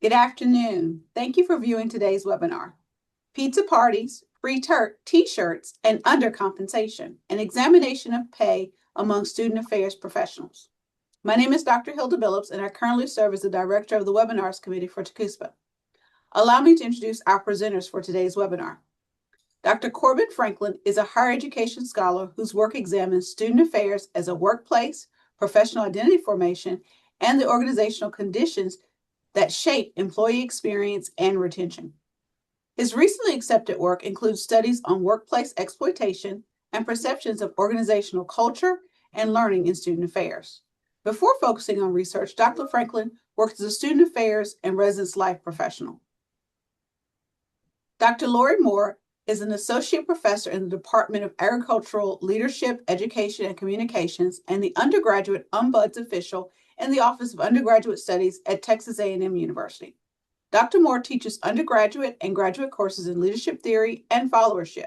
Good afternoon. Thank you for viewing today's webinar. Pizza parties, free t-shirts, and undercompensation, an examination of pay among student affairs professionals. My name is Dr. Hilda Billups, and I currently serve as the director of the webinars committee for TCUSPA. Allow me to introduce our presenters for today's webinar. Dr. Corbin Franklin is a higher education scholar whose work examines student affairs as a workplace, professional identity formation, and the organizational conditions that shape employee experience and retention. His recently accepted work includes studies on workplace exploitation and perceptions of organizational culture and learning in student affairs. Before focusing on research, Dr. Franklin worked as a student affairs and residence life professional. Dr. Lori Moore is an associate professor in the Department of Agricultural Leadership, Education, and Communications and the undergraduate ombuds official in the Office of Undergraduate Studies at Texas A&M University. Dr. Moore teaches undergraduate and graduate courses in leadership theory and followership.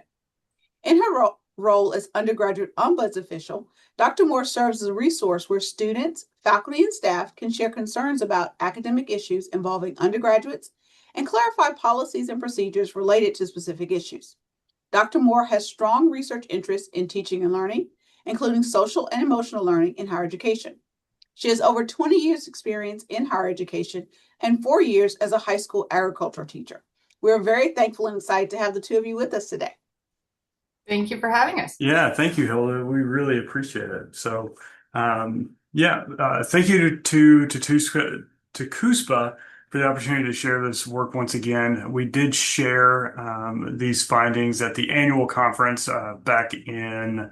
In her role as undergraduate ombuds official, Dr. Moore serves as a resource where students, faculty, and staff can share concerns about academic issues involving undergraduates and clarify policies and procedures related to specific issues. Dr. Moore has strong research interests in teaching and learning, including social and emotional learning in higher education. She has over 20 years experience in higher education and 4 years as a high school agriculture teacher. We're very thankful and excited to have the two of you with us today. Thank you for having us. Yeah, thank you, Hilda. We really appreciate it. So, thank you to KUSPA for the opportunity to share this work once again. We did share these findings at the annual conference back in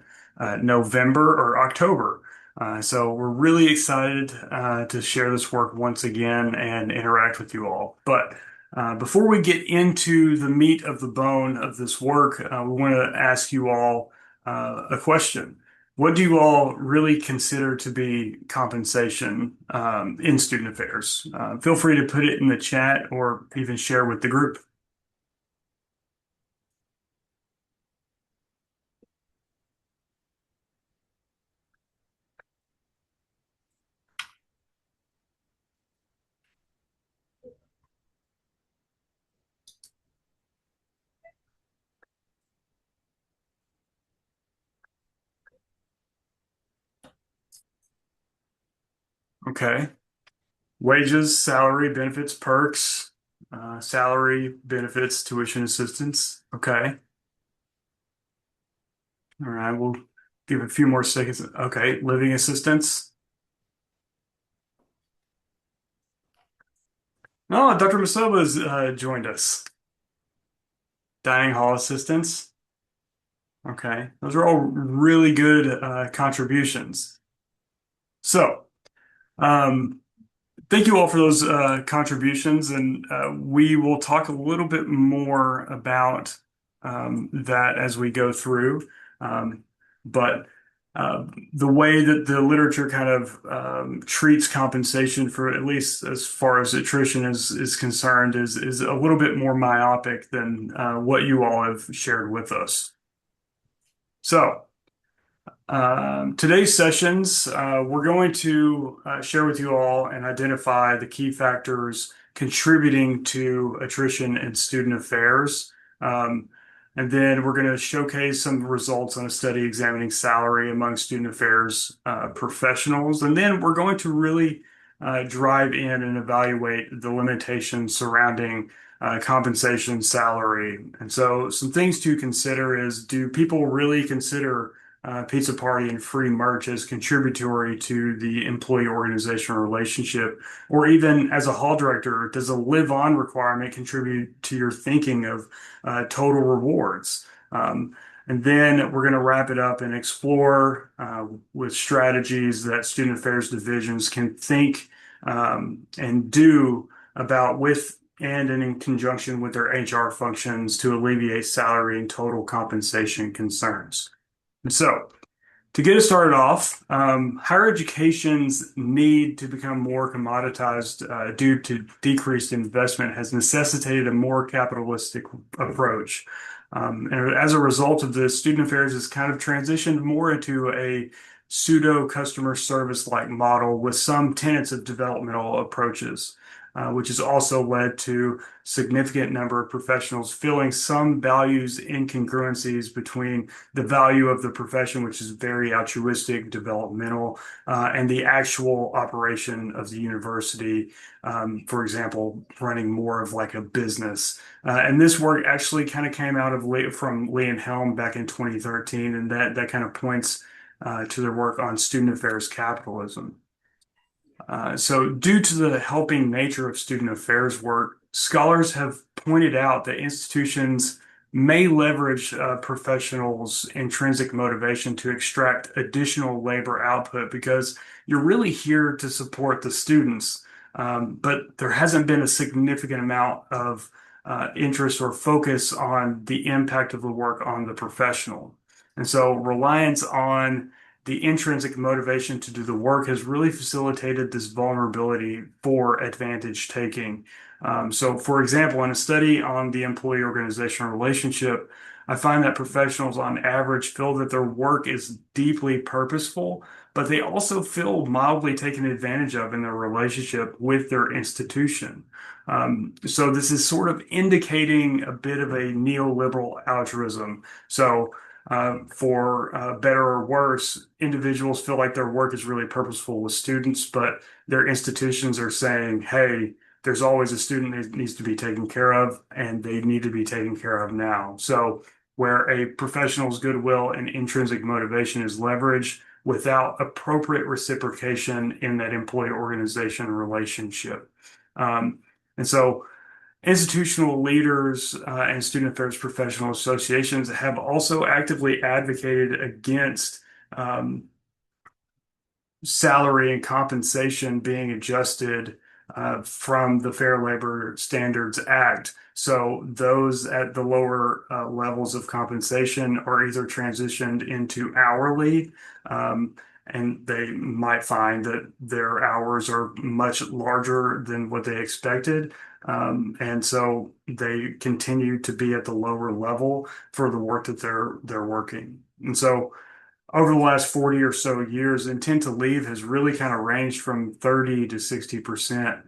November or October. So we're really excited to share this work once again and interact with you all. But before we get into the meat of the bone of this work, we want to ask you all a question. What do you all really consider to be compensation in student affairs? Feel free to put it in the chat or even share with the group. Okay. Wages, salary, benefits, perks, salary, benefits, tuition assistance. Okay. All right, we'll give a few more seconds. Okay, living assistance. Oh, Dr. Masoba has joined us. Dining hall assistance. Okay, those are all really good contributions. So, thank you all for those contributions, and we will talk a little bit more about that as we go through. But the way that the literature kind of treats compensation, for at least as far as attrition is concerned, is a little bit more myopic than what you all have shared with us. So today's sessions, we're going to share with you all and identify the key factors contributing to attrition in student affairs. And then we're going to showcase some results on a study examining salary among student affairs professionals. And then we're going to really drive in and evaluate the limitations surrounding compensation, salary. And so some things to consider is, do people really consider pizza party and free merch as contributory to the employee organizational relationship? Or even as a hall director, does a live on requirement contribute to your thinking of total rewards? And then we're going to wrap it up and explore with strategies that student affairs divisions can think and do about with and in conjunction with their HR functions to alleviate salary and total compensation concerns. And so, to get us started off, higher education's need to become more commoditized due to decreased investment has necessitated a more capitalistic approach. And as a result of this, student affairs has kind of transitioned more into a pseudo customer service like model with some tenets of developmental approaches. which has also led to significant number of professionals feeling some values incongruencies between the value of the profession, which is very altruistic, developmental, and the actual operation of the university. For example, running more of like a business. And this work actually kind of came out of from Lee and Helm back in 2013, and that kind of points to their work on student affairs capitalism. So due to the helping nature of student affairs work, scholars have pointed out that institutions may leverage professionals' intrinsic motivation to extract additional labor output because you're really here to support the students. But there hasn't been a significant amount of interest or focus on the impact of the work on the professional. And so reliance on the intrinsic motivation to do the work has really facilitated this vulnerability for advantage taking. So, for example, in a study on the employee organizational relationship, I find that professionals on average feel that their work is deeply purposeful, but they also feel mildly taken advantage of in their relationship with their institution. So this is sort of indicating a bit of a neoliberal altruism. So for better or worse, individuals feel like their work is really purposeful with students, but their institutions are saying, hey, there's always a student that needs to be taken care of, and they need to be taken care of now. So where a professional's goodwill and intrinsic motivation is leveraged without appropriate reciprocation in that employee organization relationship. And so institutional leaders and student affairs professional associations have also actively advocated against salary and compensation being adjusted from the Fair Labor Standards Act. So those at the lower levels of compensation are either transitioned into hourly, and they might find that their hours are much larger than what they expected. And so they continue to be at the lower level for the work that they're working. And so over the last 40 or so years, intent to leave has really kind of ranged from 30 to 60%,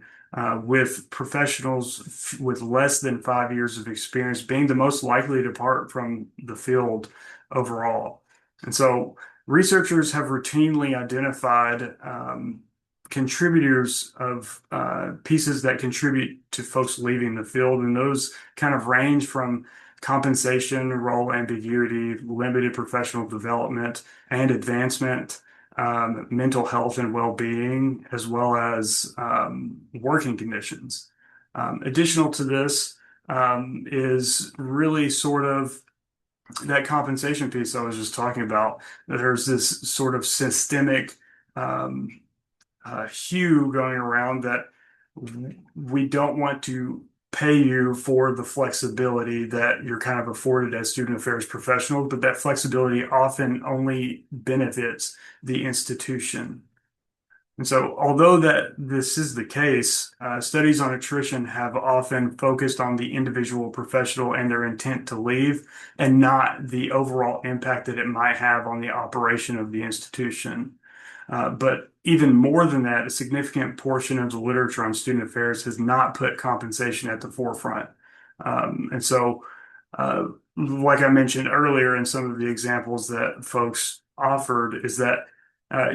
with professionals with less than 5 years of experience being the most likely to depart from the field overall. And so researchers have routinely identified contributors of pieces that contribute to folks leaving the field, and those kind of range from compensation, role ambiguity, limited professional development and advancement, mental health and well-being, as well as working conditions. Additional to this is really sort of that compensation piece I was just talking about. There's this sort of systemic hue going around that we don't want to pay you for the flexibility that you're kind of afforded as student affairs professionals, but that flexibility often only benefits the institution. And so, although that this is the case, studies on attrition have often focused on the individual professional and their intent to leave, and not the overall impact that it might have on the operation of the institution. But even more than that, a significant portion of the literature on student affairs has not put compensation at the forefront. And so, like I mentioned earlier in some of the examples that folks offered, is that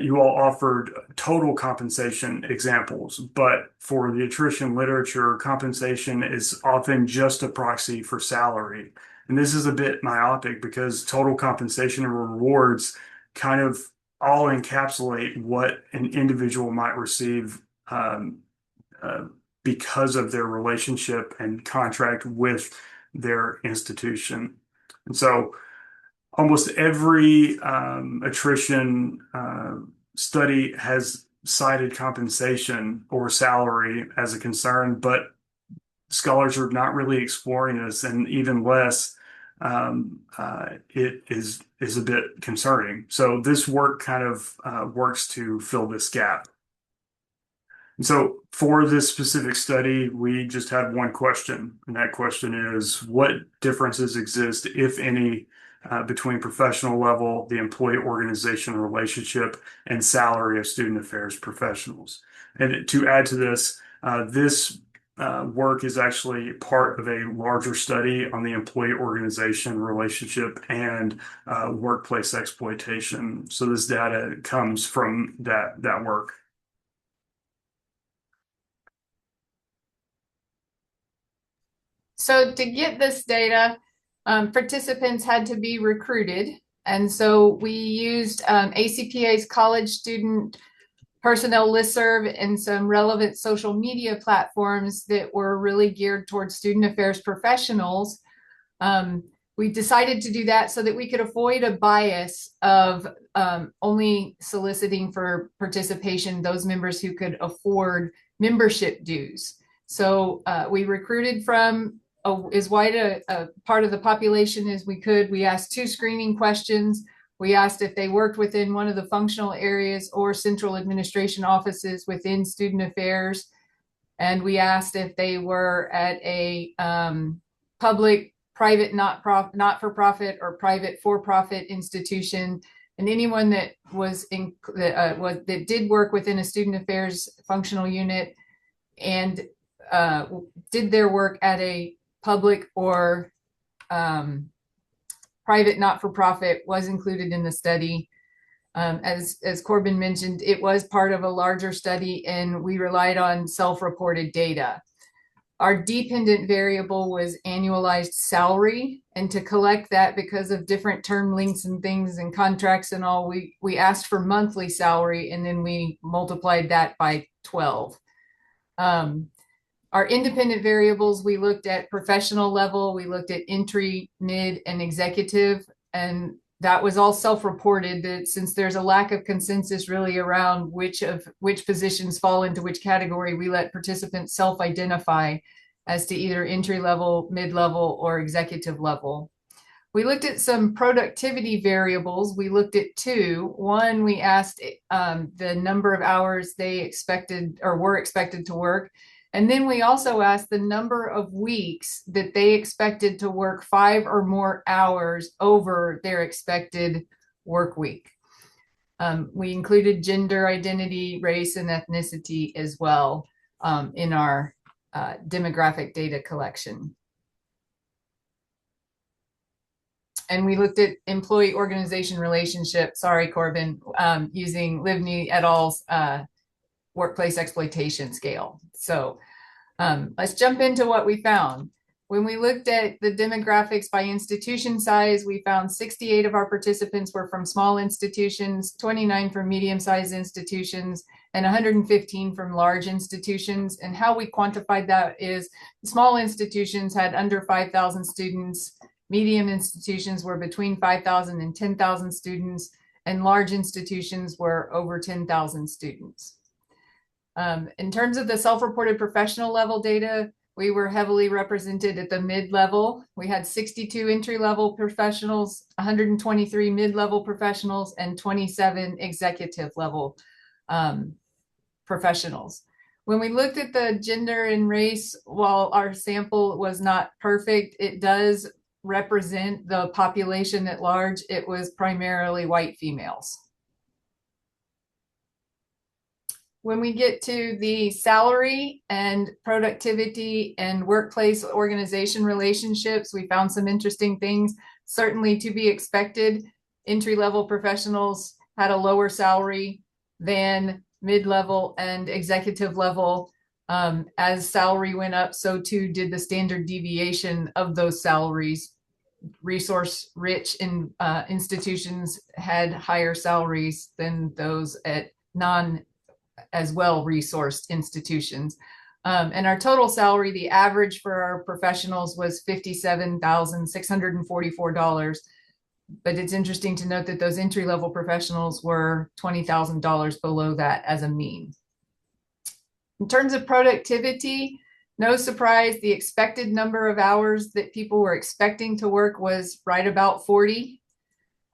you all offered total compensation examples, but for the attrition literature, compensation is often just a proxy for salary. And this is a bit myopic because total compensation and rewards kind of all encapsulate what an individual might receive because of their relationship and contract with their institution. And so almost every attrition study has cited compensation or salary as a concern, but scholars are not really exploring this, and even less it is a bit concerning. So this work kind of works to fill this gap. And so for this specific study, we just had one question, and that question is, what differences exist, if any, between professional level, the employee organization relationship, and salary of student affairs professionals? And to add to this, This work is actually part of a larger study on the employee organization relationship and workplace exploitation. So this data comes from that work. So to get this data, participants had to be recruited. And so we used ACPA's college student personnel listserv and some relevant social media platforms that were really geared towards student affairs professionals. We decided to do that so that we could avoid a bias of only soliciting for participation those members who could afford membership dues. So we recruited from as wide a part of the population as we could. We asked 2 screening questions. We asked if they worked within one of the functional areas or central administration offices within student affairs. And we asked if they were at a public, private, not-for-profit or private for-profit institution. And anyone that that did work within a student affairs functional unit and did their work at a public or private not-for-profit was included in the study. As Corbin mentioned, it was part of a larger study and we relied on self-reported data. Our dependent variable was annualized salary, and to collect that, because of different term lengths and things and contracts and all, we asked for monthly salary and then we multiplied that by 12. Our independent variables, we looked at professional level, we looked at entry, mid, and executive, and that was all self-reported. That since there's a lack of consensus really around which positions fall into which category, we let participants self-identify as to either entry level, mid-level, or executive level. We looked at some productivity variables. We looked at 2. One, we asked the number of hours they expected or were expected to work. And then we also asked the number of weeks that they expected to work 5 or more hours over their expected work week. We included gender identity, race, and ethnicity as well in our demographic data collection. And we looked at employee organization relationship, sorry, Corbin, using Livni et al.'s workplace exploitation scale. So let's jump into what we found. When we looked at the demographics by institution size, we found 68 of our participants were from small institutions, 29 from medium-sized institutions, and 115 from large institutions. And how we quantified that is small institutions had under 5,000 students, medium institutions were between 5,000 and 10,000 students, and large institutions were over 10,000 students. In terms of the self-reported professional level data, we were heavily represented at the mid-level. We had 62 entry-level professionals, 123 mid-level professionals, and 27 executive level professionals. When we looked at the gender and race, while our sample was not perfect, it does represent the population at large. It was primarily white females. When we get to the salary and productivity and workplace organization relationships, we found some interesting things. Certainly to be expected, entry-level professionals had a lower salary than mid-level and executive level. As salary went up, so too did the standard deviation of those salaries. Resource-rich institutions had higher salaries than those at as well resourced institutions. And our total salary, the average for our professionals was $57,644. But it's interesting to note that those entry-level professionals were $20,000 below that as a mean. In terms of productivity, no surprise, the expected number of hours that people were expecting to work was right about 40.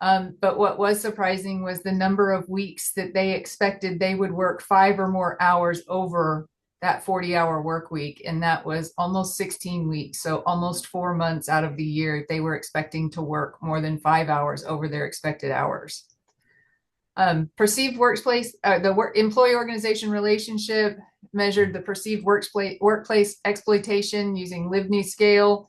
But what was surprising was the number of weeks that they expected they would work 5 or more hours over that 40-hour work week. And that was almost 16 weeks. So almost 4 months out of the year, they were expecting to work more than 5 hours over their expected hours. Perceived workplace, employee organization relationship measured the perceived workplace exploitation using Livni scale.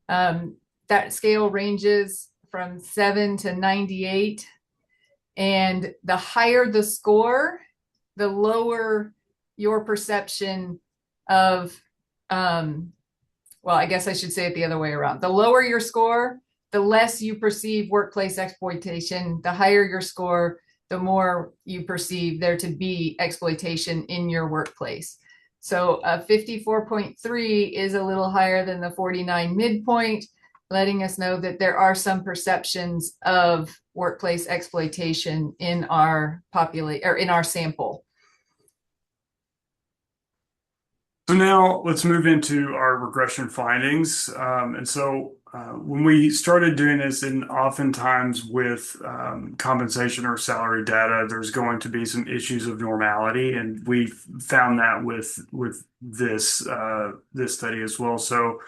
That scale ranges from 7 to 98. And the higher the score, the lower your perception of, well, I guess I should say it the other way around. The lower your score, the less you perceive workplace exploitation. The higher your score, the more you perceive there to be exploitation in your workplace. So a 54.3 is a little higher than the 49 midpoint, letting us know that there are some perceptions of workplace exploitation in our population or in our sample. So now let's move into our regression findings. When we started doing this, and oftentimes with compensation or salary data, there's going to be some issues of normality, and we found that with this study as well. So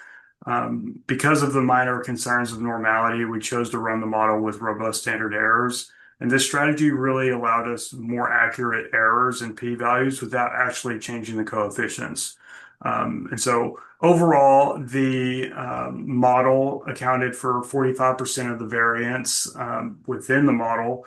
because of the minor concerns of normality, we chose to run the model with robust standard errors. And this strategy really allowed us more accurate errors and p-values without actually changing the coefficients. Overall, the model accounted for 45% of the variance within the model.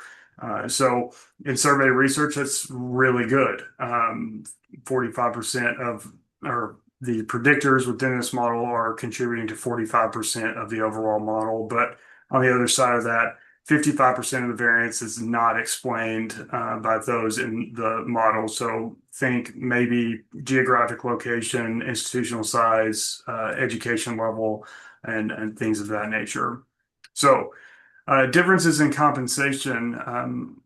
So in survey research, that's really good. 45% of, or the predictors within this model are contributing to 45% of the overall model. But on the other side of that, 55% of the variance is not explained by those in the model. So think maybe geographic location, institutional size, education level, and things of that nature. So differences in compensation,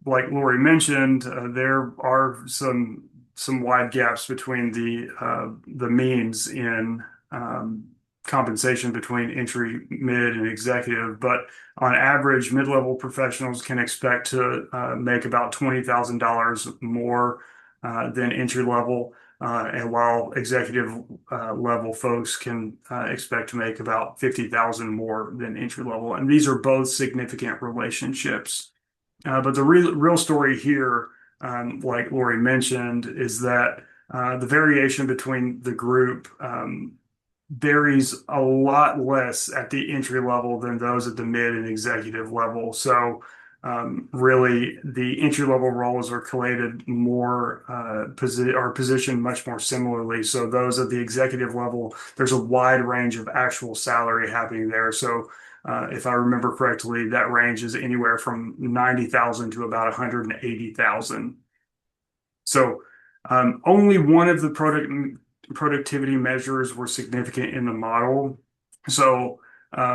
like Lori mentioned, there are some wide gaps between the means in compensation between entry, mid, and executive. But on average, mid-level professionals can expect to make about $20,000 more than entry level, and while executive level folks can expect to make about $50,000 more than entry level. And these are both significant relationships. But the real story here, like Lori mentioned, is that the variation between the group varies a lot less at the entry level than those at the mid and executive level. So really, the entry level roles are collated more, are positioned much more similarly. So those at the executive level, there's a wide range of actual salary happening there. So if I remember correctly, that range is anywhere from 90,000 to about 180,000. So only one of the productivity measures were significant in the model. So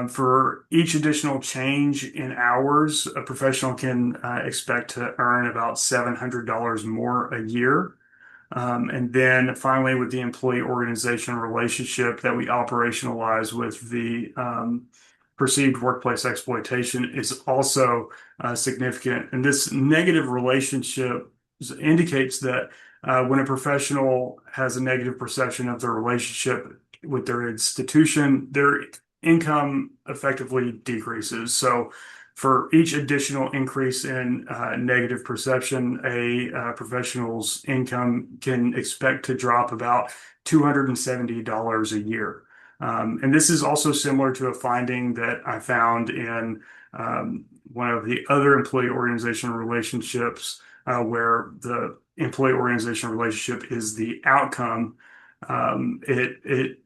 for each additional change in hours, a professional can expect to earn about $700 more a year. And then finally, with the employee organization relationship that we operationalize with the perceived workplace exploitation is also significant. And this negative relationship indicates that when a professional has a negative perception of their relationship with their institution, their income effectively decreases. So for each additional increase in negative perception, a professional's income can expect to drop about $270 a year. And this is also similar to a finding that I found in one of the other employee organization relationships, where the employee organization relationship is the outcome. It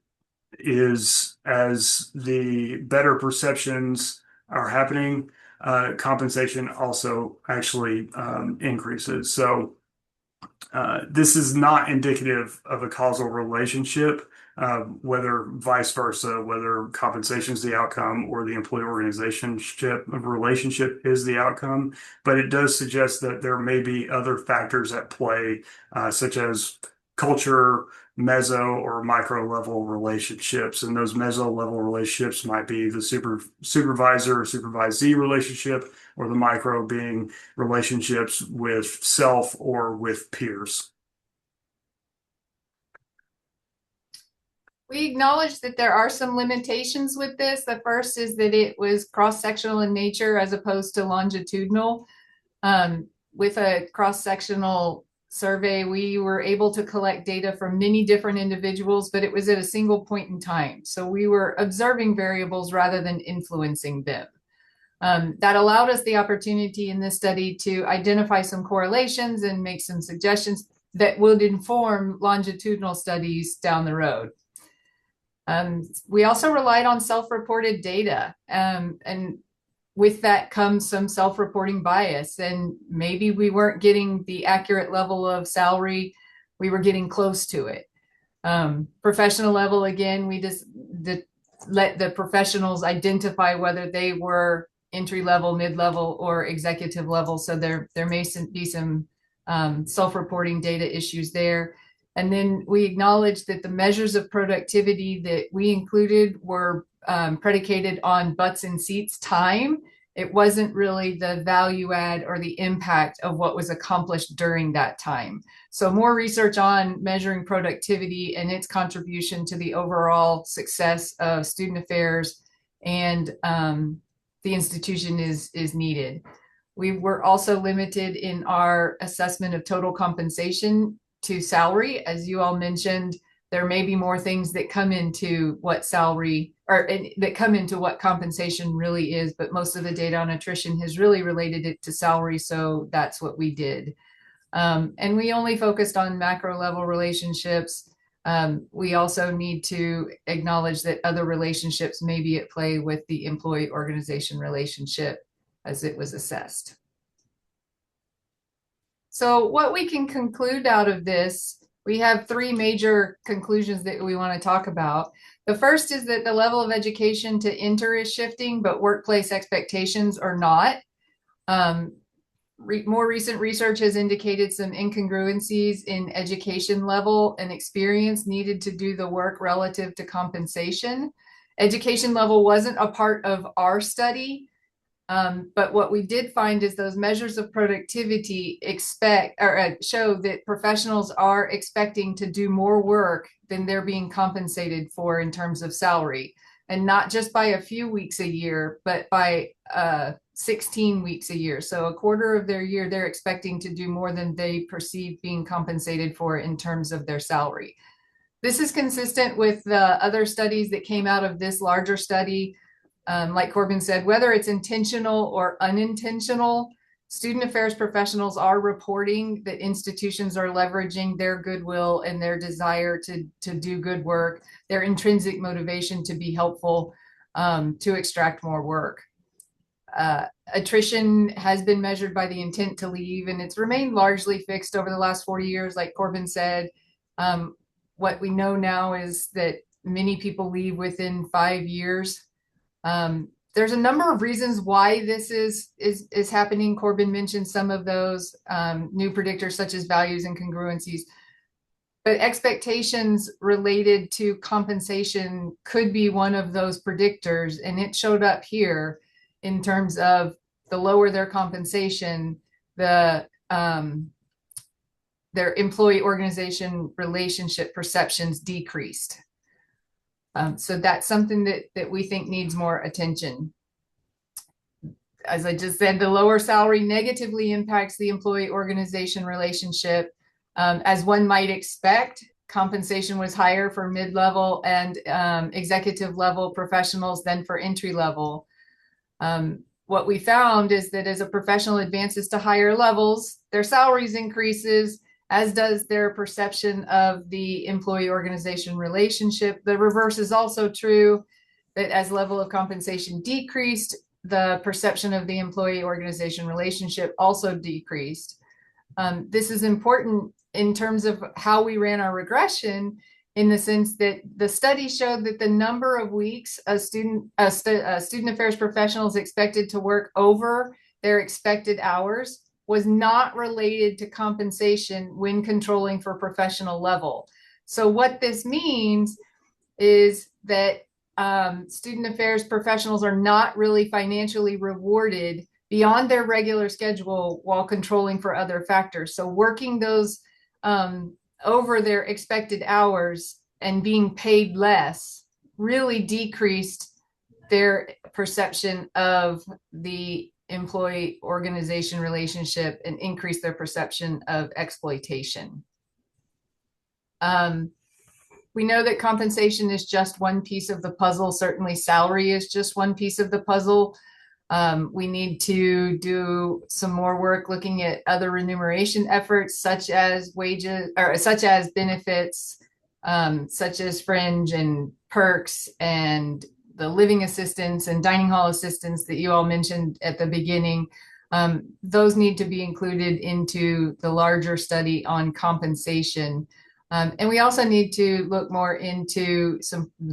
is, as the better perceptions are happening, compensation also actually increases. So this is not indicative of a causal relationship, whether vice versa, whether compensation is the outcome or the employee organization relationship is the outcome. But it does suggest that there may be other factors at play, such as culture, meso or micro level relationships. And those meso level relationships might be the supervisor or supervisee relationship, or the micro being relationships with self or with peers. We acknowledge that there are some limitations with this. The first is that it was cross-sectional in nature as opposed to longitudinal. with a cross-sectional survey, we were able to collect data from many different individuals, but it was at a single point in time. So we were observing variables rather than influencing them. That allowed us the opportunity in this study to identify some correlations and make some suggestions that would inform longitudinal studies down the road. We also relied on self-reported data, and with that comes some self-reporting bias, and maybe we weren't getting the accurate level of salary, we were getting close to it. Professional level, again, we just let the professionals identify whether they were entry level, mid-level, or executive level. So there may be some self-reporting data issues there. And then we acknowledged that the measures of productivity that we included were predicated on butts and seats time. It wasn't really the value add or the impact of what was accomplished during that time. So more research on measuring productivity and its contribution to the overall success of student affairs and the institution is needed. We were also limited in our assessment of total compensation to salary. As you all mentioned, there may be more things that come into what salary or that come into what compensation really is, but most of the data on attrition has really related it to salary. So that's what we did. And we only focused on macro level relationships. We also need to acknowledge that other relationships may be at play with the employee organization relationship as it was assessed. So what we can conclude out of this, we have three major conclusions that we want to talk about. The first is that the level of education to enter is shifting, but workplace expectations are not. More recent research has indicated some incongruencies in education level and experience needed to do the work relative to compensation. Education level wasn't a part of our study, but what we did find is those measures of productivity show that professionals are expecting to do more work than they're being compensated for in terms of salary, and not just by a few weeks a year, but by 16 weeks a year. So a quarter of their year, they're expecting to do more than they perceive being compensated for in terms of their salary. This is consistent with the other studies that came out of this larger study. Like Corbin said, whether it's intentional or unintentional, student affairs professionals are reporting that institutions are leveraging their goodwill and their desire to do good work, their intrinsic motivation to be helpful, to extract more work. Attrition has been measured by the intent to leave, and it's remained largely fixed over the last 40 years, like Corbin said. What we know now is that many people leave within 5 years. There's a number of reasons why this is happening. Corbin mentioned some of those new predictors such as values and congruencies, but expectations related to compensation could be one of those predictors, and it showed up here in terms of the lower their compensation, their employee organization relationship perceptions decreased. So that's something that we think needs more attention. As I just said, the lower salary negatively impacts the employee organization relationship. As one might expect, compensation was higher for mid-level and executive level professionals than for entry level. What we found is that as a professional advances to higher levels, their salaries increases, as does their perception of the employee organization relationship. The reverse is also true, that as level of compensation decreased, the perception of the employee organization relationship also decreased. This is important in terms of how we ran our regression, in the sense that the study showed that the number of weeks a student affairs professionals expected to work over their expected hours was not related to compensation when controlling for professional level. So what this means is that student affairs professionals are not really financially rewarded beyond their regular schedule while controlling for other factors. So working those over their expected hours and being paid less really decreased their perception of the employee organization relationship and increase their perception of exploitation. We know that compensation is just one piece of the puzzle. Certainly salary is just one piece of the puzzle. We need to do some more work looking at other remuneration efforts, such as wages, or such as benefits, such as fringe and perks and the living assistance and dining hall assistance that you all mentioned at the beginning. Those need to be included into the larger study on compensation. And we also need to look more into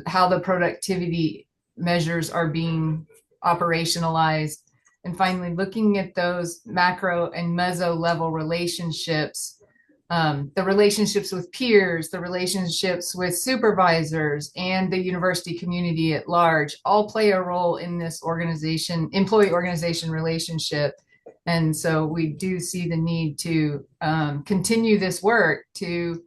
how the productivity measures are being operationalized. And finally, looking at those macro and meso level relationships, the relationships with peers, the relationships with supervisors, and the university community at large all play a role in this employee organization relationship. And so we do see the need to continue this work to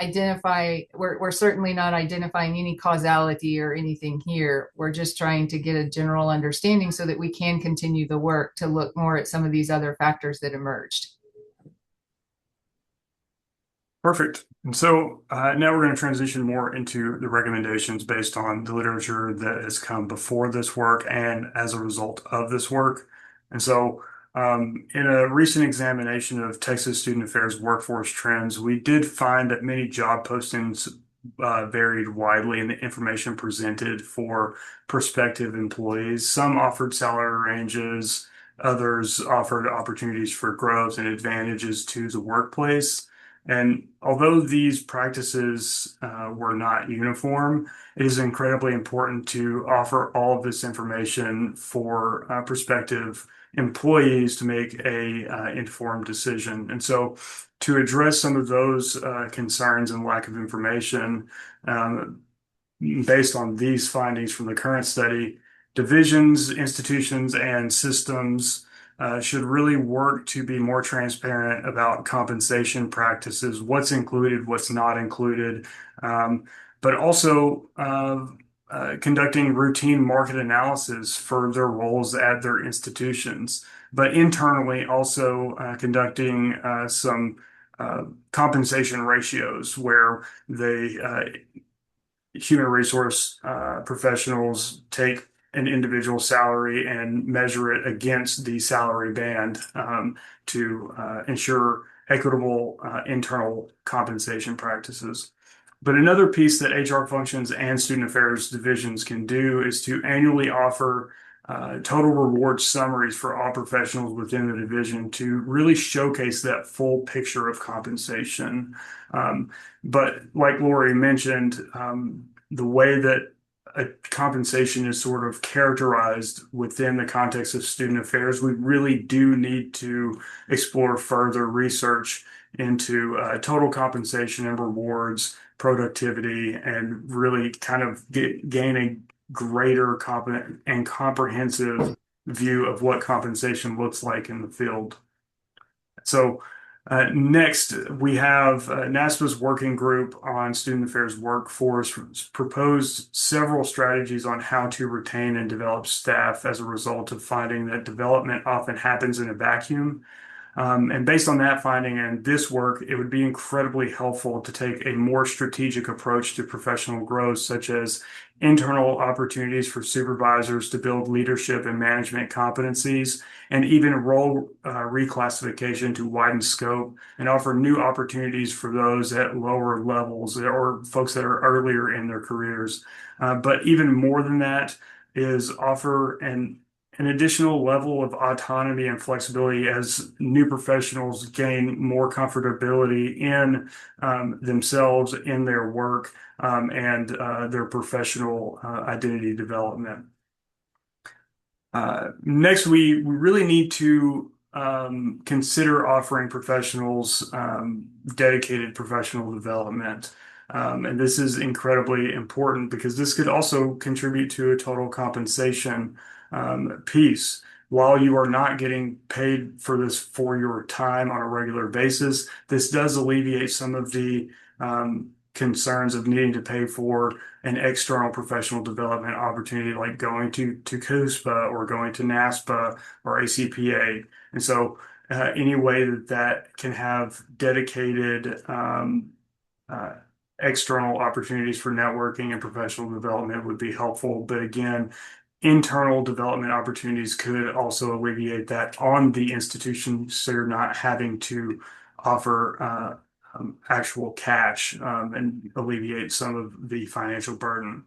identify. We're certainly not identifying any causality or anything here. We're just trying to get a general understanding so that we can continue the work to look more at some of these other factors that emerged. Perfect. And so now we're going to transition more into the recommendations based on the literature that has come before this work and as a result of this work. And so in a recent examination of Texas Student Affairs workforce trends, we did find that many job postings varied widely in the information presented for prospective employees. Some offered salary ranges, others offered opportunities for growth and advantages to the workplace. And although these practices were not uniform, it is incredibly important to offer all of this information for prospective employees to make a informed decision. And so to address some of those concerns and lack of information based on these findings from the current study, divisions, institutions, and systems should really work to be more transparent about compensation practices, what's included, what's not included, but also conducting routine market analysis for their roles at their institutions, but internally also conducting some compensation ratios where human resource professionals take an individual salary and measure it against the salary band to ensure equitable internal compensation practices. But another piece that HR functions and student affairs divisions can do is to annually offer total reward summaries for all professionals within the division to really showcase that full picture of compensation. But like Lori mentioned, the way that a compensation is sort of characterized within the context of student affairs, we really do need to explore further research into total compensation and rewards, productivity, and really kind of gain a greater and comprehensive view of what compensation looks like in the field. So next, we have NASPA's working group on student affairs workforce proposed several strategies on how to retain and develop staff as a result of finding that development often happens in a vacuum. And based on that finding and this work, it would be incredibly helpful to take a more strategic approach to professional growth, such as internal opportunities for supervisors to build leadership and management competencies, and even role reclassification to widen scope and offer new opportunities for those at lower levels or folks that are earlier in their careers. But even more than that is offer an additional level of autonomy and flexibility as new professionals gain more comfortability in themselves, in their work, and their professional identity development. Next, we really need to consider offering professionals dedicated professional development. And this is incredibly important because this could also contribute to a total compensation piece. While you are not getting paid for this for your time on a regular basis, this does alleviate some of the concerns of needing to pay for an external professional development opportunity, like going to CUSPA or going to NASPA or ACPA. And so any way that can have dedicated uh, external opportunities for networking and professional development would be helpful. But again, internal development opportunities could also alleviate that on the institution, so you're not having to offer actual cash and alleviate some of the financial burden.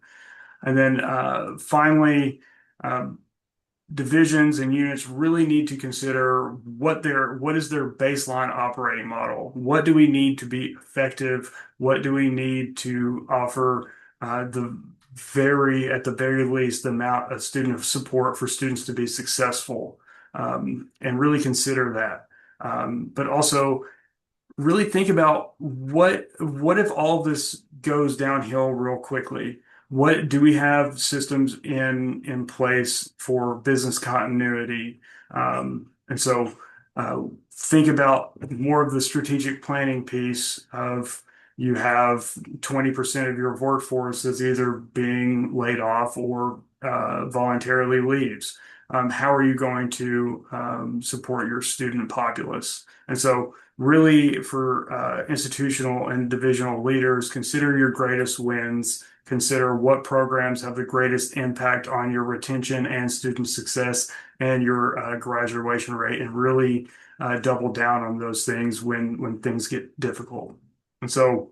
And then finally, um, divisions and units really need to consider what is their baseline operating model. What do we need to be effective? What do we need to offer at the very least, the amount of student support for students to be successful, and really consider that. But also really think about what if all this goes downhill real quickly? What do we have systems in place for business continuity? And so think about more of the strategic planning piece of you have 20% of your workforce is either being laid off or voluntarily leaves. How are you going to support your student populace? And so really for institutional and divisional leaders, consider your greatest wins, consider what programs have the greatest impact on your retention and student success and your graduation rate, and really double down on those things when things get difficult. And so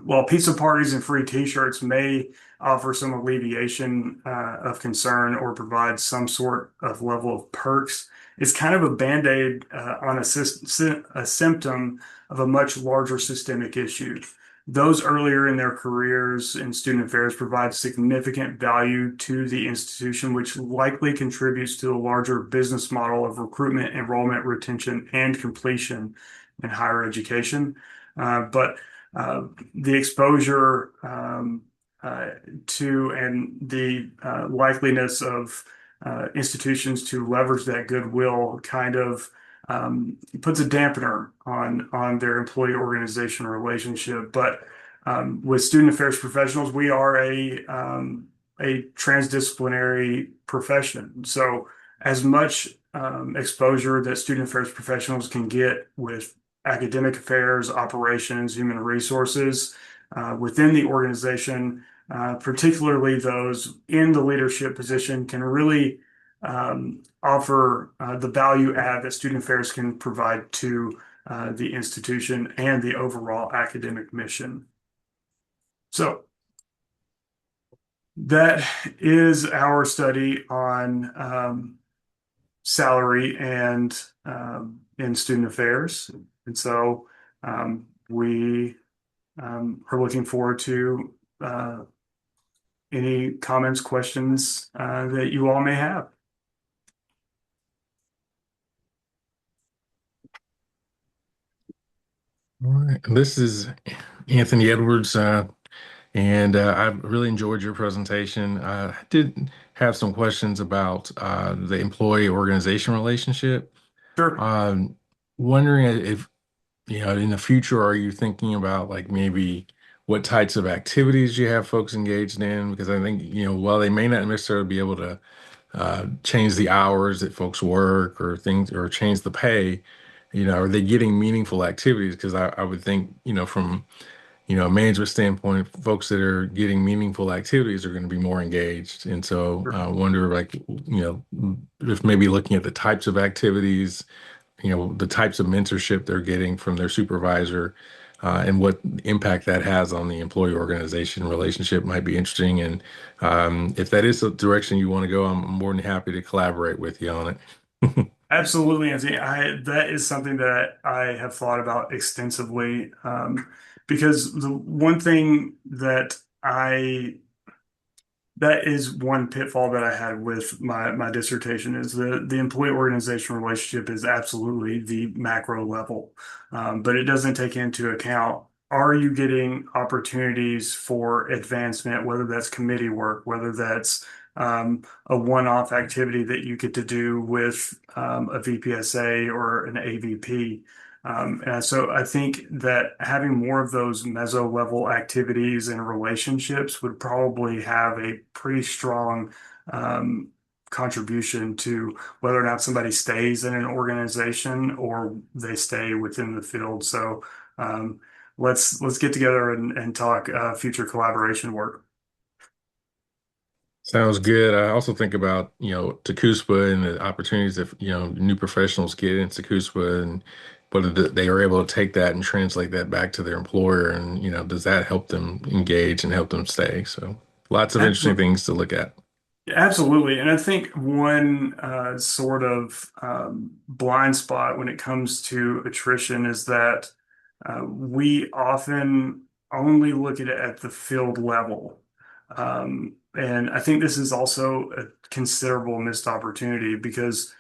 while pizza parties and free t-shirts may offer some alleviation of concern or provide some sort of level of perks, it's kind of a band-aid on a symptom of a much larger systemic issue. Those earlier in their careers in student affairs provide significant value to the institution, which likely contributes to a larger business model of recruitment, enrollment, retention, and completion in higher education. But the exposure to and the likeliness of institutions to leverage that goodwill kind of puts a dampener on their employee organization relationship. But with student affairs professionals, we are a transdisciplinary profession. So as much exposure that student affairs professionals can get with academic affairs, operations, human resources within the organization, particularly those in the leadership position, can really offer the value add that student affairs can provide to the institution and the overall academic mission. So that is our study on salary and in student affairs. And so we are looking forward to any comments, questions that you all may have. All right. This is Anthony Edwards, and I really enjoyed your presentation. I did have some questions about the employee organization relationship. Sure. Wondering if, in the future, are you thinking about like maybe what types of activities you have folks engaged in? Because I think, while they may not necessarily be able to change the hours that folks work or things or change the pay, are they getting meaningful activities? Because I would think, from a management standpoint, folks that are getting meaningful activities are going to be more engaged. And so I wonder, like, if maybe looking at the types of activities, the types of mentorship they're getting from their supervisor, and what impact that has on the employee organization relationship might be interesting. And if that is the direction you want to go, I'm more than happy to collaborate with you on it. Absolutely, Anthony. That is something that I have thought about extensively, because the one thing that is one pitfall that I had with my dissertation is the employee organization relationship is absolutely the macro level, but it doesn't take into account, are you getting opportunities for advancement, whether that's committee work, whether that's a one-off activity that you get to do with a VPSA or an AVP. And so I think that having more of those meso level activities and relationships would probably have a pretty strong um, contribution to whether or not somebody stays in an organization or they stay within the field. So um, let's get together and talk future collaboration work. Sounds good. I also think about, Takuspa and the opportunities that, new professionals get into Takuspa and whether they are able to take that and translate that back to their employer and, does that help them engage and help them stay? So lots of interesting Absolutely. things to look at. Absolutely. And I think one sort of blind spot when it comes to attrition is that we often only look at it at the field level. And I think this is also a considerable missed opportunity because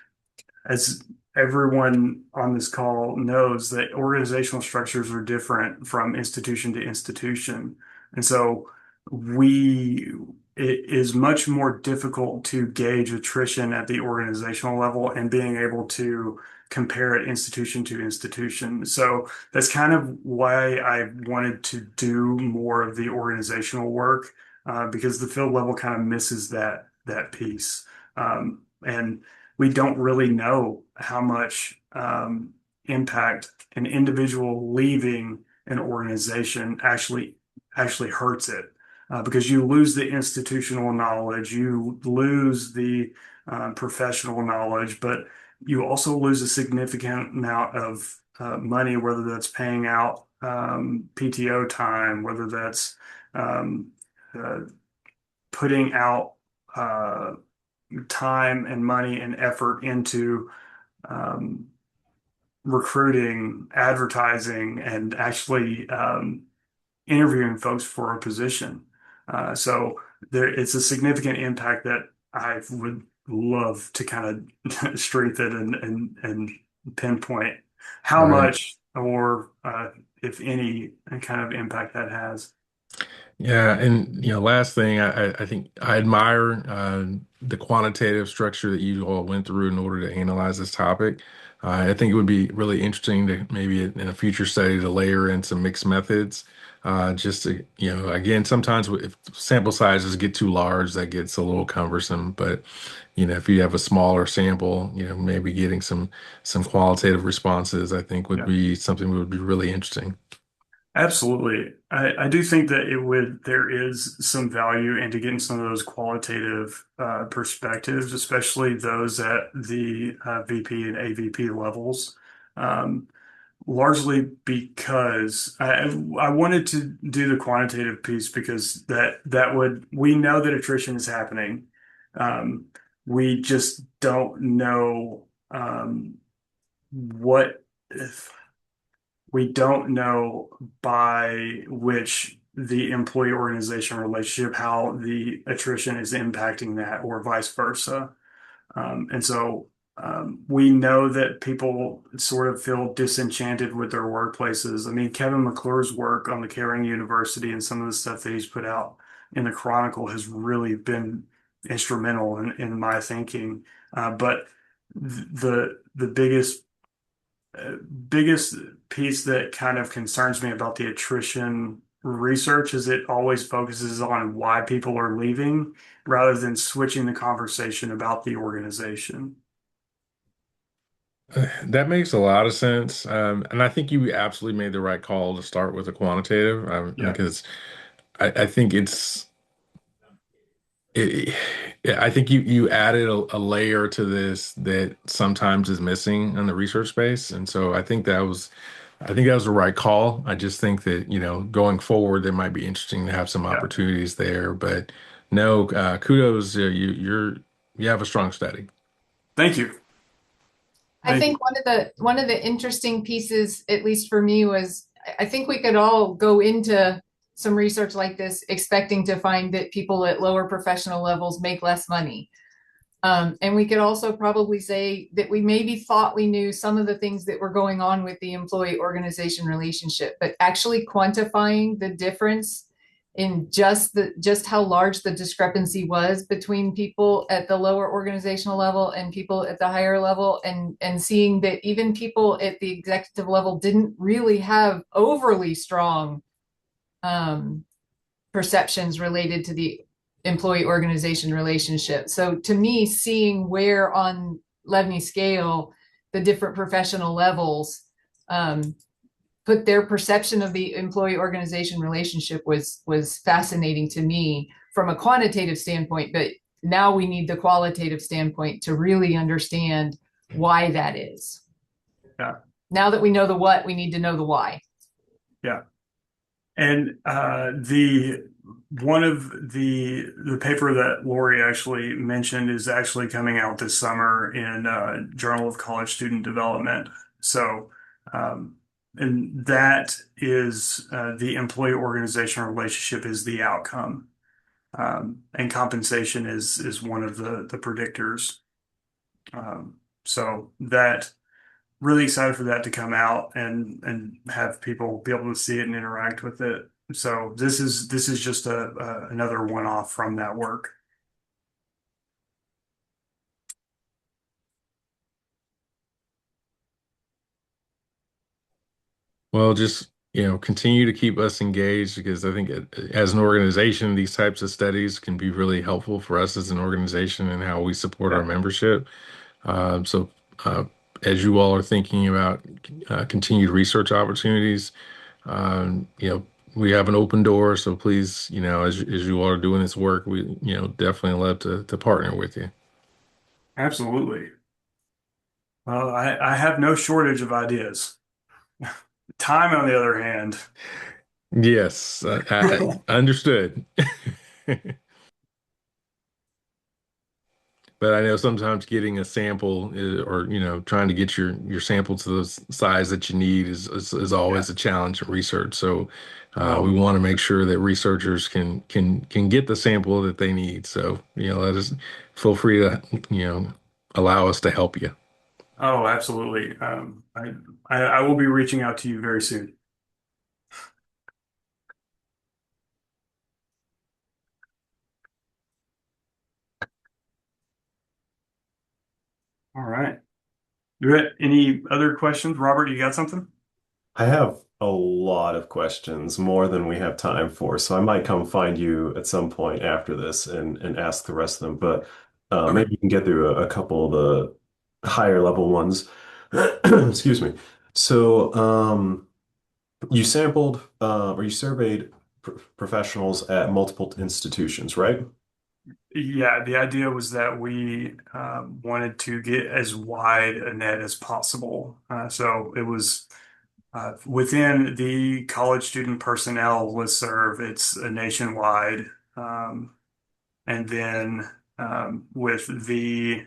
as everyone on this call knows that organizational structures are different from institution to institution. And so we it is much more difficult to gauge attrition at the organizational level and being able to compare it institution to institution. So that's kind of why I wanted to do more of the organizational work because the field level kind of misses that piece. And we don't really know how much impact an individual leaving an organization actually hurts it because you lose the institutional knowledge, you lose the professional knowledge, but you also lose a significant amount of money, whether that's paying out PTO time, whether that's um, uh, putting out time and money and effort into um, recruiting, advertising, and actually interviewing folks for a position. So it's a significant impact that I would love to kind of strengthen and pinpoint how Right. much or if any kind of impact that has. Yeah, and last thing, I think I admire the quantitative structure that you all went through in order to analyze this topic. I think it would be really interesting to maybe in a future study to layer in some mixed methods. Just to, again, sometimes if sample sizes get too large, that gets a little cumbersome. But if you have a smaller sample, maybe getting some qualitative responses, I think would Yeah. be something that would be really interesting. Absolutely. I do think that there is some value into getting some of those qualitative perspectives, especially those at the VP and AVP levels. Um, Largely because I wanted to do the quantitative piece because that would we know that attrition is happening. Um, we just don't know what if we don't know by which the employee organization relationship, how the attrition is impacting that, or vice versa. And so we know that people sort of feel disenchanted with their workplaces. I mean, Kevin McClure's work on the Caring University and some of the stuff that he's put out in the Chronicle has really been instrumental in my thinking. But the biggest piece that kind of concerns me about the attrition research is it always focuses on why people are leaving rather than switching the conversation about the organization. That makes a lot of sense. And I think you absolutely made the right call to start with a quantitative, Yeah, because I think it, I think you added a layer to this that sometimes is missing in the research space. And so I think that was the right call. I just think that, going forward, it might be interesting to have some yeah. opportunities there. But no, kudos. You have a strong study. Thank you. I Thank you. think one of the interesting pieces, at least for me, was I think we could all go into some research like this expecting to find that people at lower professional levels make less money. And we could also probably say that we maybe thought we knew some of the things that were going on with the employee organization relationship, but actually quantifying the difference in just how large the discrepancy was between people at the lower organizational level and people at the higher level, and seeing that even people at the executive level didn't really have overly strong perceptions related to the employee organization relationship. So to me, seeing where on Levney scale the different professional levels put their perception of the employee organization relationship was fascinating to me from a quantitative standpoint. But now we need the qualitative standpoint to really understand why that is. Yeah. Now that we know the what, we need to know the why. Yeah. And the one of the paper that Lori actually mentioned is actually coming out this summer in Journal of College Student Development. So, and that is the employee organization relationship is the outcome, and compensation is one of the predictors. So that really excited for that to come out and have people be able to see it and interact with it. So this is just another one-off from that work. Well, just, continue to keep us engaged because I think as an organization, these types of studies can be really helpful for us as an organization and how we support our Yeah, membership. So, uh, as you all are thinking about continued research opportunities, we have an open door. So please, as you all are doing this work, we, definitely love to partner with you. absolutely. Well, I have no shortage of ideas. Time, on the other hand. Yes, I understood. But I know sometimes getting a sample or, trying to get your sample to the size that you need is Yeah. always a challenge in research. So we Oh, want to make sure that researchers can get the sample that they need. So, let us feel free to, allow us to help you. oh, absolutely. I will be reaching out to you very soon. All right. You got any other questions? Robert, you got something? I have a lot of questions, more than we have time for, so I might come find you at some point after this and ask the rest of them. But Okay. maybe you can get through a couple of the higher level ones. Excuse me. So you sampled or you surveyed professionals at multiple institutions, right? Yeah, the idea was that we wanted to get as wide a net as possible. So it was within the college student personnel listserv, it's a nationwide. And then with the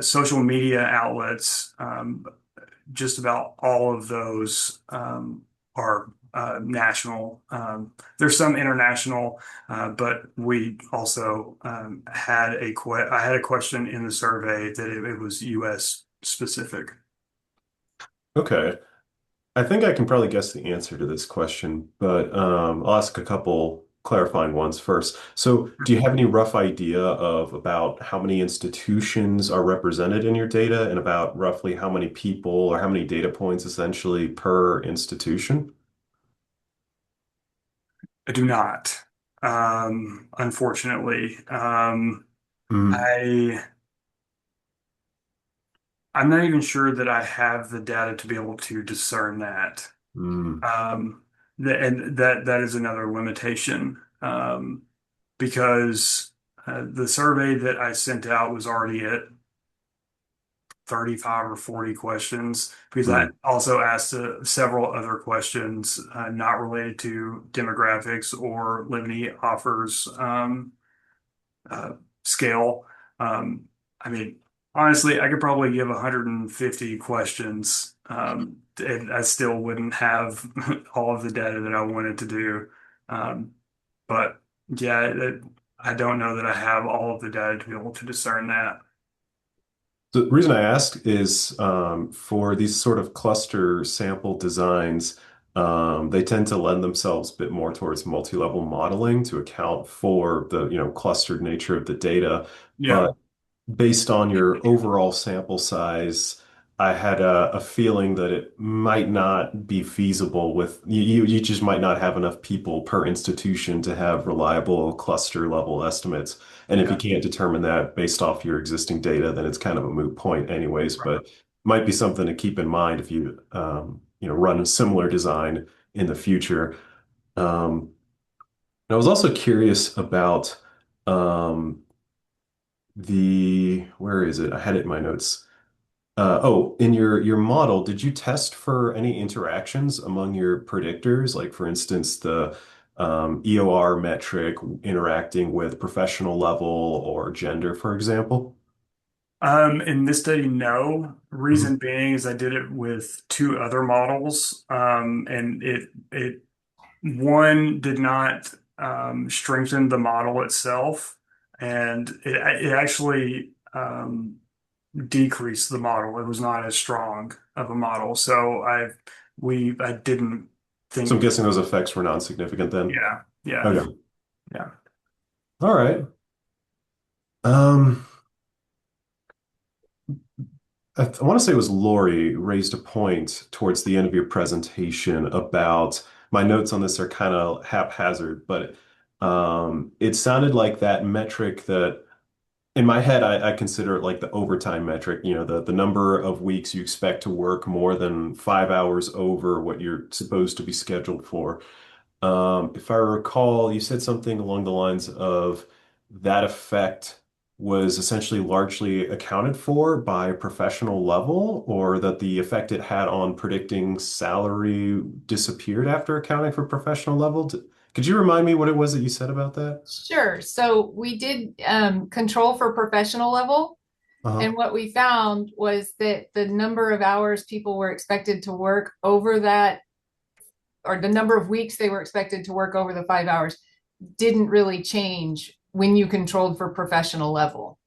social media outlets, just about all of those are national. There's some international, but we also I had a question in the survey that it was U.S. specific. Okay. I think I can probably guess the answer to this question, but I'll ask a couple clarifying ones first. So, do you have any rough idea of about how many institutions are represented in your data and about roughly how many people or how many data points essentially per institution? I do not, unfortunately. Mm, I I'm not even sure that I have the data to be able to discern that. mm, Um, and that is another limitation, because the survey that I sent out was already at 35 or 40 questions, because I mm. also asked several other questions not related to demographics or Livni offers uh, scale. Um, I mean, honestly, I could probably give 150 questions, and I still wouldn't have all of the data that I wanted to do. Um, but yeah, I don't know that I have all of the data to be able to discern that. The reason I ask is for these sort of cluster sample designs, They tend to lend themselves a bit more towards multi-level modeling to account for the, clustered nature of the data. Yeah. But based on your overall sample size, I had a feeling that it might not be feasible with you just might not have enough people per institution to have reliable cluster level estimates. And if you Yeah. can't determine that based off your existing data, then it's kind of a moot point anyways, Right. but might be something to keep in mind if you run a similar design in the future. Um, I was also curious about um, where is it? I had it in my notes. In your model, did you test for any interactions among your predictors? Like, for instance, the EOR metric interacting with professional level or gender, for example? In this study, no. Reason Mhm. being is I did it with two other models, and it one did not strengthen the model itself, and it actually decreased the model. It was not as strong of a model, so I didn't So I'm think. guessing those effects were non-significant then. Yeah, yeah, Okay. yeah. All right. Um, I want to say it was Lori raised a point towards the end of your presentation about my notes on this are kind of haphazard, but it sounded like that metric that in my head I consider it like the overtime metric, the number of weeks you expect to work more than 5 hours over what you're supposed to be scheduled for. If I recall, you said something along the lines of that effect was essentially largely accounted for by professional level, or that the effect it had on predicting salary disappeared after accounting for professional level. Could you remind me what it was that you said about that? Sure. So we did control for professional level. Uh-huh. And what we found was that the number of hours people were expected to work over that, or the number of weeks they were expected to work over the 5 hours, didn't really change when you controlled for professional level.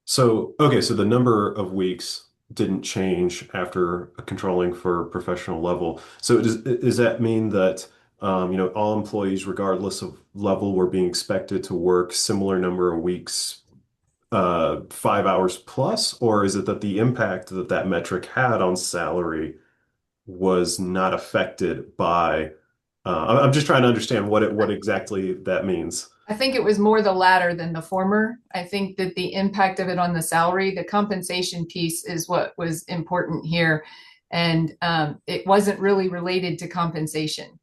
So, okay, so the number of weeks didn't change after controlling for professional level. So does that mean that all employees, regardless of level, were being expected to work similar number of weeks, 5 hours plus, or is it that the impact that that metric had on salary was not affected by? I'm just trying to understand what exactly that means. I think it was more the latter than the former. I think that the impact of it on the salary, the compensation piece is what was important here. And it wasn't really related to compensation.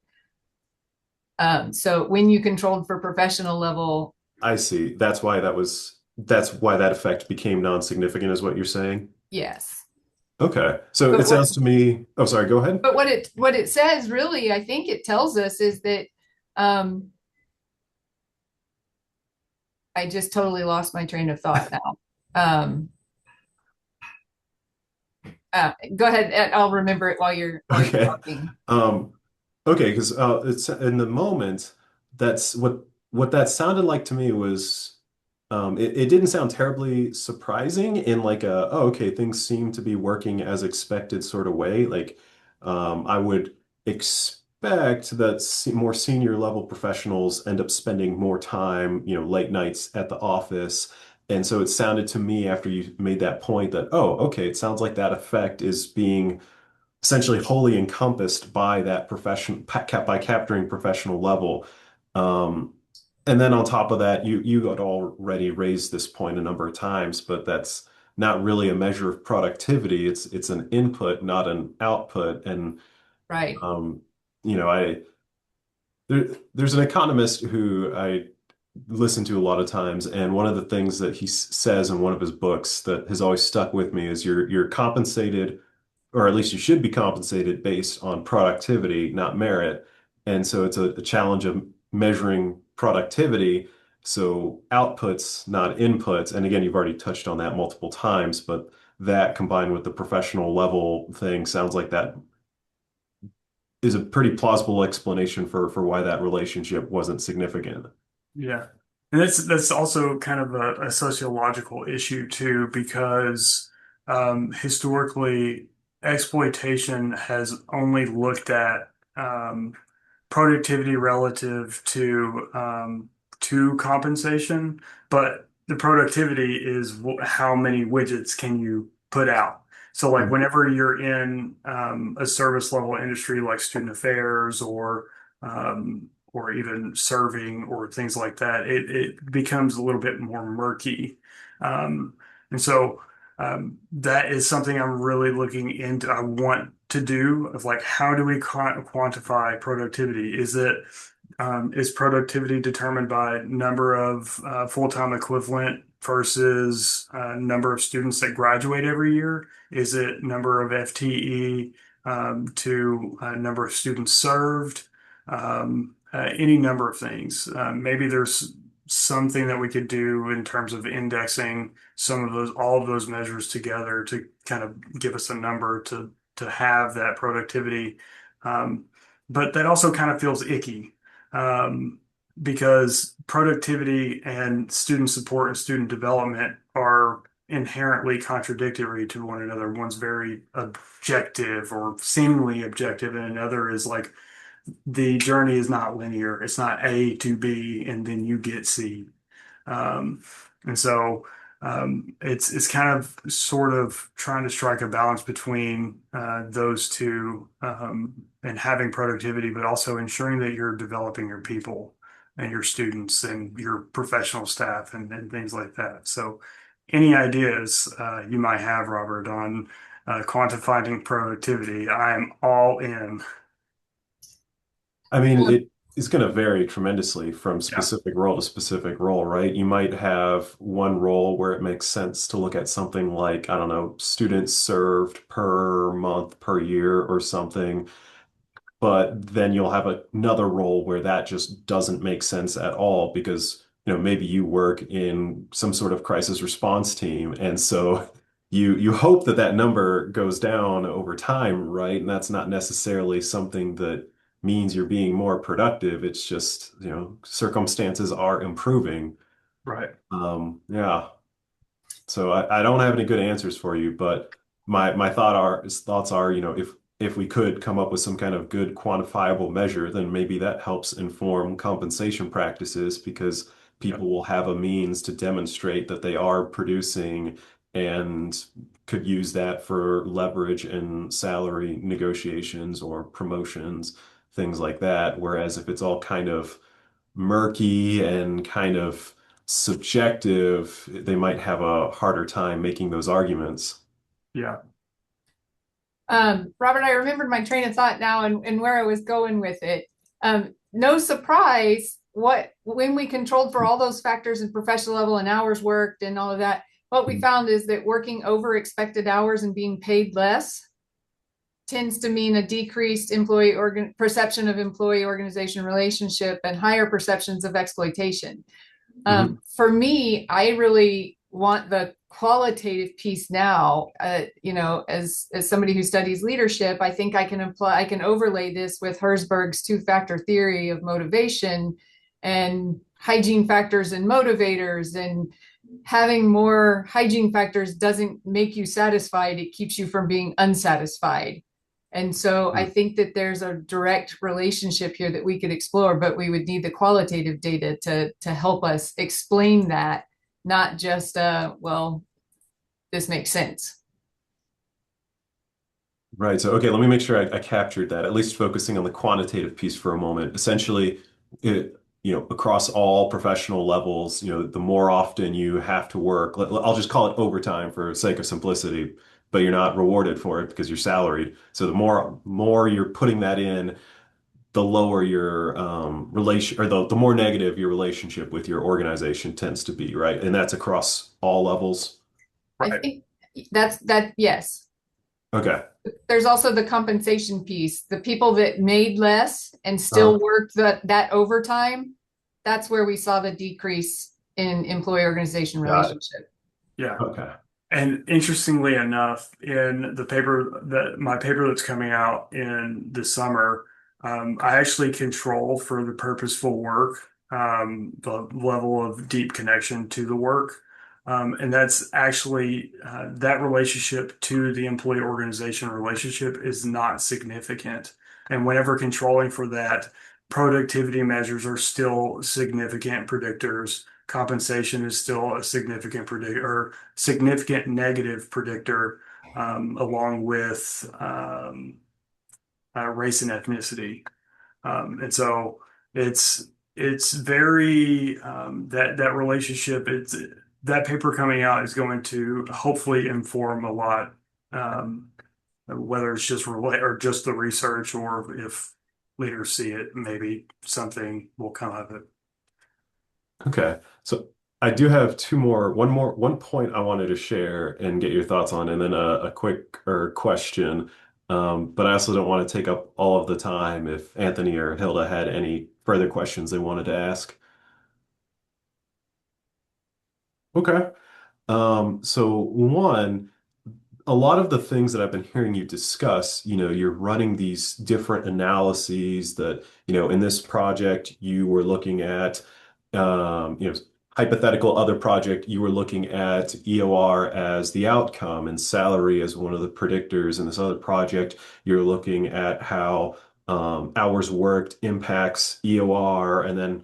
So when you controlled for professional level, I see. That's why that effect became non-significant, is what you're saying? yes. Okay. So But it what sounds to me, oh, sorry, go ahead. but what it says really, I think it tells us is that um, I just totally lost my train of thought now. Um, Go ahead. I'll remember it while you're Okay. talking. Um, okay, because it's in the moment, that's what that sounded like to me was it didn't sound terribly surprising in like oh, okay, things seem to be working as expected sort of way. Like I would expect that more senior level professionals end up spending more time, late nights at the office. And so it sounded to me after you made that point that, oh, okay, it sounds like that effect is being essentially wholly encompassed by that by capturing professional level. Um, and then on top of that, you had already raised this point a number of times, but that's not really a measure of productivity. It's an input, not an output. And Right. um, I there's an economist who I listen to a lot of times, and one of the things that he says in one of his books that has always stuck with me is you're compensated, or at least you should be compensated based on productivity, not merit. And so it's a challenge of measuring productivity. So outputs, not inputs. And again, you've already touched on that multiple times, but that combined with the professional level thing sounds like that is a pretty plausible explanation for why that relationship wasn't significant. Yeah. And that's also kind of a sociological issue too, because historically exploitation has only looked at productivity relative to compensation, but the productivity is how many widgets can you put out. So, like whenever you're in a service level industry like student affairs or even serving or things like that, it becomes a little bit more murky. And so that is something I'm really looking into. I want to do of like, how do we quantify productivity? Is productivity determined by number of full-time equivalent versus number of students that graduate every year? Is it number of FTE to number of students served? Any number of things. Maybe there's something that we could do in terms of indexing all of those measures together to kind of give us a number to have that productivity. But that also kind of feels icky um, because productivity and student support and student development are inherently contradictory to one another. One's very objective or seemingly objective, and another is like the journey is not linear. It's not A to B and then you get C. Um, and so it's kind of sort of trying to strike a balance between those two and having productivity, but also ensuring that you're developing your people and your students and your professional staff and things like that. So, any ideas you might have, Robert, on quantifying productivity? I am all in. I mean, Um, it is going to vary tremendously from Yeah. specific role to specific role, right? You might have one role where it makes sense to look at something like, I don't know, students served per month, per year, or something. But then you'll have another role where that just doesn't make sense at all because, maybe you work in some sort of crisis response team. And so you hope that that number goes down over time, right? And that's not necessarily something that means you're being more productive. It's just, circumstances are improving. Right. Yeah. So I don't have any good answers for you, but my thoughts are, if we could come up with some kind of good quantifiable measure, then maybe that helps inform compensation practices because Yep. people will have a means to demonstrate that they are producing and could use that for leverage in salary negotiations or promotions, things like that. Whereas if it's all kind of murky and kind of subjective, they might have a harder time making those arguments. Yeah. Robert, I remembered my train of thought now and where I was going with it. No surprise, when we controlled for all those factors in professional level and hours worked and all of that, what we found is that working over expected hours and being paid less tends to mean a decreased perception of employee organization relationship and higher perceptions of exploitation. Mhm. For me, I really want the qualitative piece now. As somebody who studies leadership, I think I can overlay this with Herzberg's two-factor theory of motivation and hygiene factors and motivators. And having more hygiene factors doesn't make you satisfied; it keeps you from being unsatisfied. And so I think that there's a direct relationship here that we could explore, but we would need the qualitative data to help us explain that, not just well, this makes sense. Right. So, okay, let me make sure I captured that, at least focusing on the quantitative piece for a moment. Essentially, across all professional levels, the more often you have to work, I'll just call it overtime for sake of simplicity, but you're not rewarded for it because you're salaried. So the more you're putting that in, the lower your relation or the more negative your relationship with your organization tends to be, right? And that's across all levels. I Right. think yes. Okay. There's also the compensation piece. The people that made less and Uh, still worked that overtime, that's where we saw the decrease in employee organization got it. relationship. Yeah. Okay. And interestingly enough, in the paper that my paper that's coming out in the summer, I actually control for the purposeful work, the level of deep connection to the work. And that's actually that relationship to the employee organization relationship is not significant. And whenever controlling for that, productivity measures are still significant predictors. Compensation is still a significant predictor, or significant negative predictor, along with race and ethnicity. And so it's very that relationship. It's that paper coming out is going to hopefully inform a lot, whether it's just or just the research, or if leaders see it, maybe something will come of it. Okay. So I do have one point I wanted to share and get your thoughts on, and then a quick question. But I also don't want to take up all of the time if Anthony or Hilda had any further questions they wanted to ask. Okay. So one, a lot of the things that I've been hearing you discuss, you're running these different analyses that, in this project you were looking at, hypothetical other project, you were looking at EOR as the outcome and salary as one of the predictors. In this other project, you're looking at how hours worked impacts EOR, and then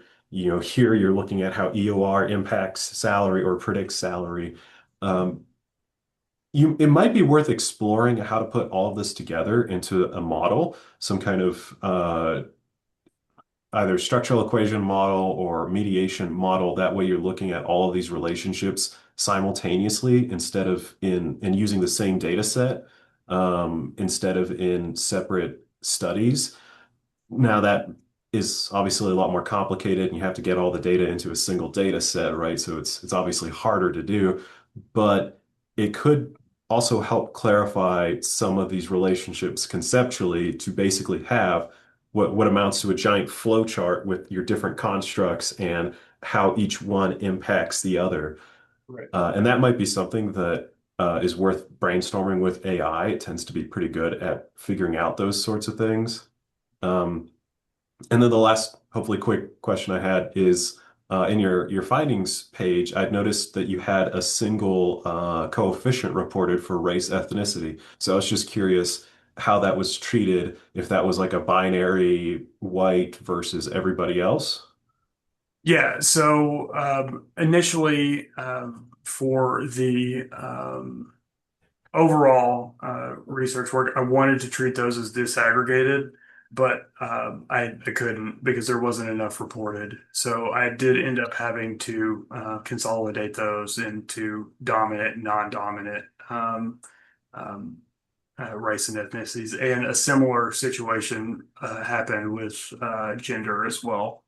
here you're looking at how EOR impacts salary or predicts salary. It might be worth exploring how to put all of this together into a model, some kind of either structural equation model or mediation model. That way you're looking at all of these relationships simultaneously instead of in using the same data set, instead of in separate studies. Now that is obviously a lot more complicated, and you have to get all the data into a single data set, right? So it's obviously harder to do, but it could also help clarify some of these relationships conceptually to basically have what amounts to a giant flow chart with your different constructs and how each one impacts the other. Right. And that might be something that is worth brainstorming with AI. It tends to be pretty good at figuring out those sorts of things. And then the last, hopefully quick question I had is, in your findings page, I'd noticed that you had a single coefficient reported for race ethnicity. So I was just curious how that was treated, if that was like a binary white versus everybody else. Yeah. So initially, for the overall research work, I wanted to treat those as disaggregated, but I couldn't because there wasn't enough reported. So I did end up having to consolidate those into dominant, non-dominant race and ethnicities. And a similar situation happened with gender as well.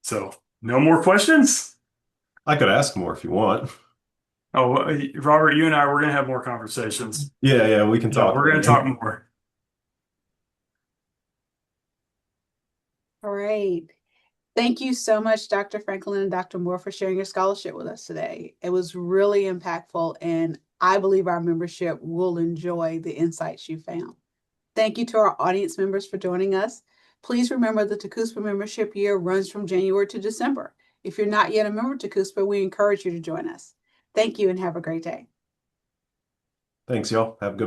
So, no more questions? I could ask more if you want. Oh, Robert, you and I, we're going to have more conversations. Yeah, we can talk. We're going to talk more. All right. Thank you so much, Dr. Franklin and Dr. Moore, for sharing your scholarship with us today. It was really impactful, and I believe our membership will enjoy the insights you found. Thank you to our audience members for joining us. Please remember the TCUSPA membership year runs from January to December. If you're not yet a member of TCUSPA, we encourage you to join us. Thank you and have a great day. Thanks, y'all. Have a good one.